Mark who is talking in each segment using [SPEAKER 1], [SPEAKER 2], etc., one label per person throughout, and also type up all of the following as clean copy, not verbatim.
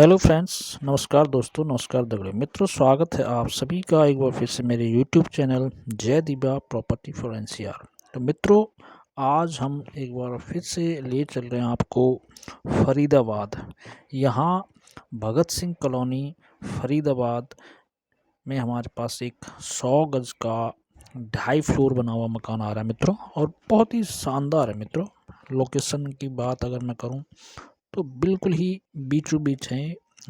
[SPEAKER 1] Hello friends, नमस्कार दोस्तों, नमस्कार दगड़े मित्रों। स्वागत है आप सभी का एक बार फिर से मेरे यूट्यूब चैनल जय दिव्या प्रॉपर्टी फॉर एनसीआर। तो मित्रों, आज हम एक बार फिर से ले चल रहे हैं आपको फरीदाबाद। यहाँ भगत सिंह कॉलोनी फरीदाबाद में हमारे पास एक 100 गज का 2.5 फ्लोर बना हुआ मकान आ रहा है मित्रों, और बहुत ही शानदार है मित्रों। लोकेशन की बात अगर मैं करूँ तो बिल्कुल ही बीचों बीच है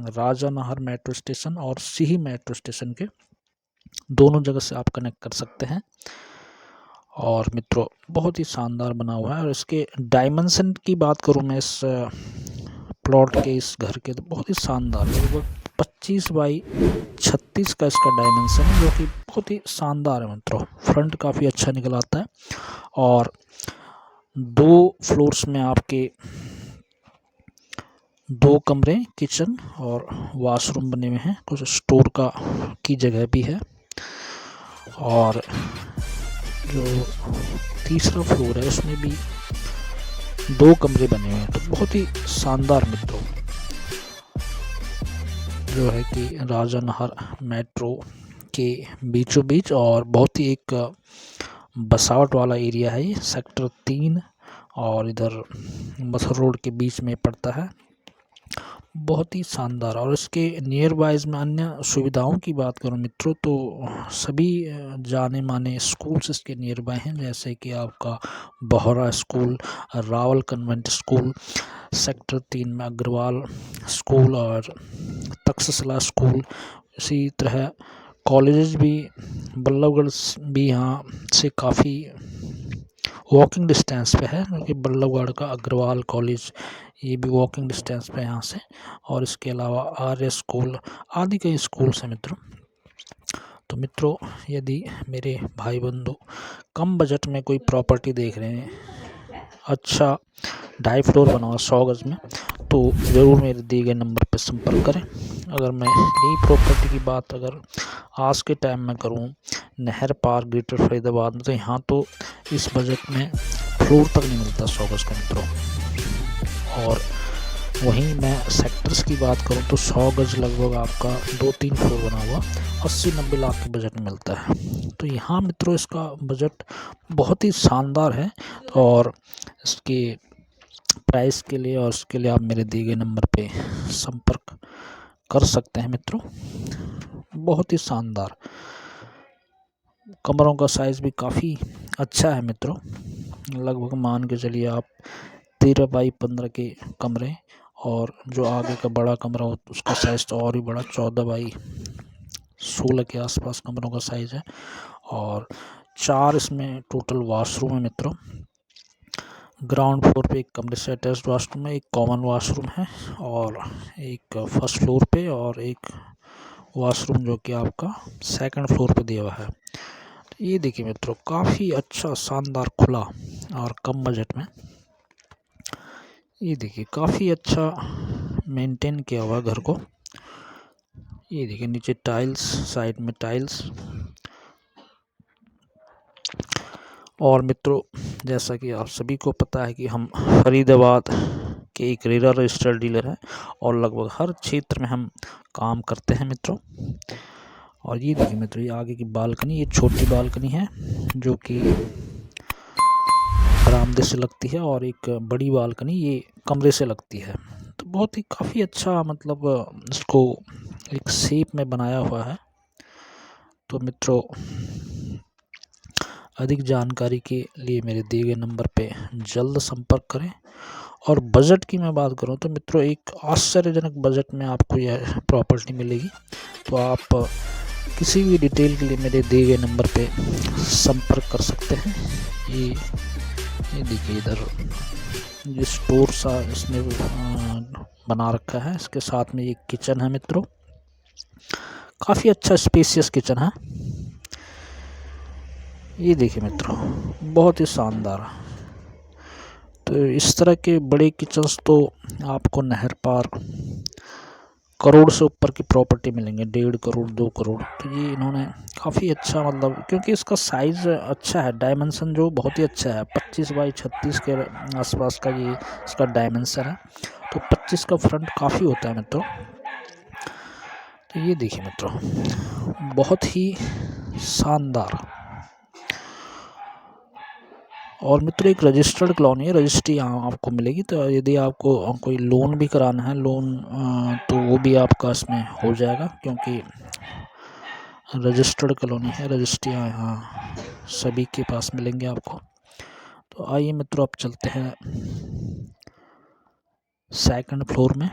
[SPEAKER 1] राजा नहर मेट्रो स्टेशन और सिही मेट्रो स्टेशन के, दोनों जगह से आप कनेक्ट कर सकते हैं। और मित्रों, बहुत ही शानदार बना हुआ है। और इसके डायमेंशन की बात करूं मैं इस प्लॉट के, इस घर के, तो बहुत ही शानदार, लगभग 25 बाई 36 का इसका डायमेंशन है, जो कि बहुत ही शानदार है मित्रों। फ्रंट काफ़ी अच्छा निकल आता है और 2 फ्लोर्स में आपके 2 कमरे, किचन और वॉशरूम बने हुए हैं। कुछ स्टोर की जगह भी है। और जो तीसरा फ्लोर है उसमें भी 2 कमरे बने हुए हैं। तो बहुत ही शानदार मित्रों, जो है कि राजा नहर मेट्रो के बीचों बीच, और बहुत ही एक बसावट वाला एरिया है ये। सेक्टर 3 और इधर मसर रोड के बीच में पड़ता है। बहुत ही शानदार। और इसके नियर बाइज में अन्य सुविधाओं की बात करूं मित्रों, तो सभी जाने माने स्कूल्स इसके नियर बाय हैं, जैसे कि आपका Bohra school, Rawal convent school, sector 3 में अग्रवाल स्कूल और तक्षशिला स्कूल। इसी तरह कॉलेजेस भी, बल्लभगढ़ भी यहाँ से काफ़ी वॉकिंग डिस्टेंस पे है, क्योंकि बल्लभगढ़ का अग्रवाल कॉलेज ये भी वॉकिंग डिस्टेंस पे यहाँ से। और इसके अलावा आर्य स्कूल आदि कई स्कूल्स हैं मित्रों। तो मित्रों, यदि मेरे भाई बंधु कम बजट में कोई प्रॉपर्टी देख रहे हैं, अच्छा 2.5 फ्लोर बना हुआ 100 गज में, तो ज़रूर मेरे दिए गए नंबर पर संपर्क करें। अगर मैं यही प्रॉपर्टी की बात अगर आज के टाइम में करूं, नहर पार्क ग्रेटर फरीदाबाद में, तो यहाँ तो इस बजट में फ्लोर तक नहीं मिलता 100 गज का मित्रों। और वहीं मैं सेक्टर्स की बात करूं तो 100 गज लगभग आपका 2-3 फ्लोर बना हुआ 80-90 लाख के बजट में मिलता है। तो यहाँ मित्रों इसका बजट बहुत ही शानदार है। और इसके प्राइस के लिए और उसके लिए आप मेरे दिए गए नंबर पे संपर्क कर सकते हैं मित्रों। बहुत ही शानदार, कमरों का साइज़ भी काफ़ी अच्छा है मित्रों। लगभग मान के चलिए आप 13 बाई 15 के कमरे, और जो आगे का बड़ा कमरा हो उसका साइज़ तो और भी बड़ा, 14 बाई 16 के आसपास कमरों का साइज़ है। और 4 इसमें टोटल वॉशरूम है मित्रों। ग्राउंड फ्लोर पे एक कमरे से अटैच्ड वॉशरूम है, एक कॉमन वॉशरूम है, और एक फर्स्ट फ्लोर पे, और एक वॉशरूम जो कि आपका सेकंड फ्लोर पे दिया हुआ है। तो ये देखिए मित्रों, काफ़ी अच्छा शानदार खुला और कम बजट में। ये देखिए काफ़ी अच्छा मेंटेन किया हुआ घर को। ये देखिए नीचे टाइल्स, साइड में टाइल्स। और मित्रों, जैसा कि आप सभी को पता है कि हम फरीदाबाद के एक रेरा रजिस्टर्ड डीलर हैं, और लगभग हर क्षेत्र में हम काम करते हैं मित्रों। और ये देखिए मित्रों, ये आगे की बालकनी, ये छोटी बालकनी है जो कि बरामदे से लगती है, और एक बड़ी बालकनी ये कमरे से लगती है। तो बहुत ही काफ़ी अच्छा, मतलब इसको एक शेप में बनाया हुआ है। तो मित्रों, अधिक जानकारी के लिए मेरे दिए गए नंबर पे जल्द संपर्क करें। और बजट की मैं बात करूं तो मित्रों, एक आश्चर्यजनक बजट में आपको यह प्रॉपर्टी मिलेगी। तो आप किसी भी डिटेल के लिए मेरे दिए गए नंबर पे संपर्क कर सकते हैं। ये देखिए, इधर ये स्टोर सा इसमें बना रखा है। इसके साथ में ये किचन है मित्रों, काफ़ी अच्छा स्पेसियस किचन है। ये देखिए मित्रों, बहुत ही शानदार। तो इस तरह के बड़े किचन्स तो आपको नहर पार करोड़ से ऊपर की प्रॉपर्टी मिलेंगे, 1.5 करोड़ 2 करोड़। तो ये इन्होंने काफ़ी अच्छा, मतलब क्योंकि इसका साइज़ अच्छा है, डायमेंशन जो बहुत ही अच्छा है, 25 बाई 36 के आसपास का ये इसका डायमेंशन है। तो 25 का फ्रंट काफ़ी होता है मित्रों। तो ये देखिए मित्रों, बहुत ही शानदार। और मित्रों एक रजिस्टर्ड कॉलोनी है, रजिस्ट्री यहाँ आपको मिलेगी। तो यदि आपको कोई लोन भी कराना है, लोन तो वो भी आपका इसमें हो जाएगा, क्योंकि रजिस्टर्ड कॉलोनी है। रजिस्ट्रियाँ यहाँ सभी के पास मिलेंगे आपको। तो आइए मित्रों, आप चलते हैं सेकंड फ्लोर में।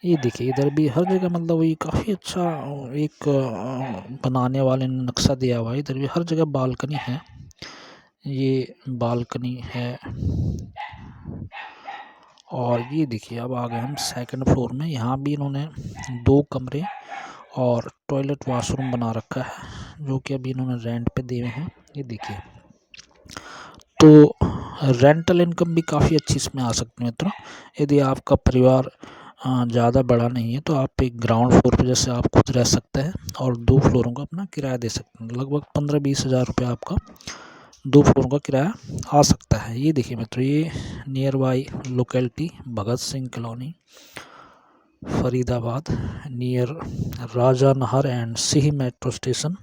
[SPEAKER 1] ये देखिए इधर भी हर जगह मतलब ये काफ़ी अच्छा एक बनाने वाले ने नक्शा दिया हुआ है। इधर भी हर जगह बालकनी है, ये बालकनी है। और ये देखिए अब आ गए हम सेकंड फ्लोर में। यहाँ भी इन्होंने 2 कमरे और टॉयलेट वाशरूम बना रखा है, जो कि अभी इन्होंने रेंट पे दिए हैं। ये देखिए, तो रेंटल इनकम भी काफ़ी अच्छी इसमें आ सकती है मित्रों। यदि आपका परिवार ज़्यादा बड़ा नहीं है तो आप एक ग्राउंड फ्लोर पे जैसे आप खुद रह सकते हैं और 2 फ्लोरों का अपना किराया दे सकते हैं। लगभग 15-20 हज़ार रुपये आपका 2 फ्लोरों का किराया आ सकता है। ये देखिए मित्रों, ये near by locality Bhagat Singh colony, Faridabad, near Raja Nahar and Sihi metro station.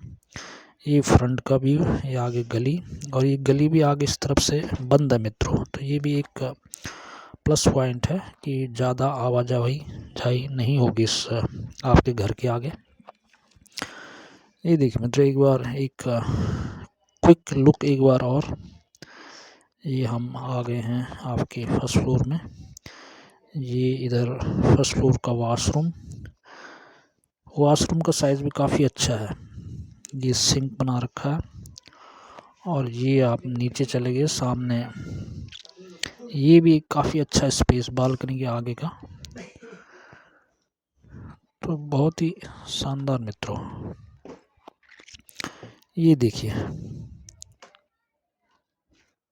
[SPEAKER 1] ये फ्रंट का व्यू, ये आगे गली, और ये गली भी आगे इस तरफ से बंद है मित्रों। तो ये भी एक प्लस पॉइंट है कि ज़्यादा आवाजाही नहीं होगी इस आपके घर के आगे। ये देखिए मित्रों, एक बार एक क्विक लुक एक बार और। ये हम आ गए हैं आपके फर्स्ट फ्लोर में। ये इधर फर्स्ट फ्लोर का वाशरूम का साइज़ भी काफ़ी अच्छा है। ये सिंक बना रखा है। और ये आप नीचे चले गए सामने, ये भी काफ़ी अच्छा स्पेस बालकनी के आगे का। तो बहुत ही शानदार मित्रों। ये देखिए,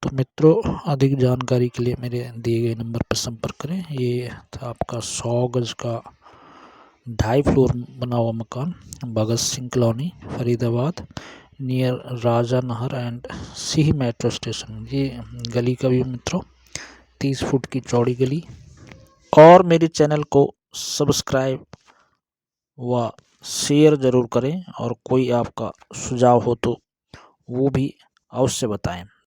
[SPEAKER 1] तो मित्रों अधिक जानकारी के लिए मेरे दिए गए नंबर पर संपर्क करें। ये था आपका 100 गज का 2.5 फ्लोर बना हुआ मकान, भगत Singh colony, Faridabad, near Raja Nahar and Sihi metro station. ये गली का भी मित्रों 30 फुट की चौड़ी गली। और मेरे चैनल को सब्सक्राइब व शेयर ज़रूर करें, और कोई आपका सुझाव हो तो वो भी अवश्य बताएं।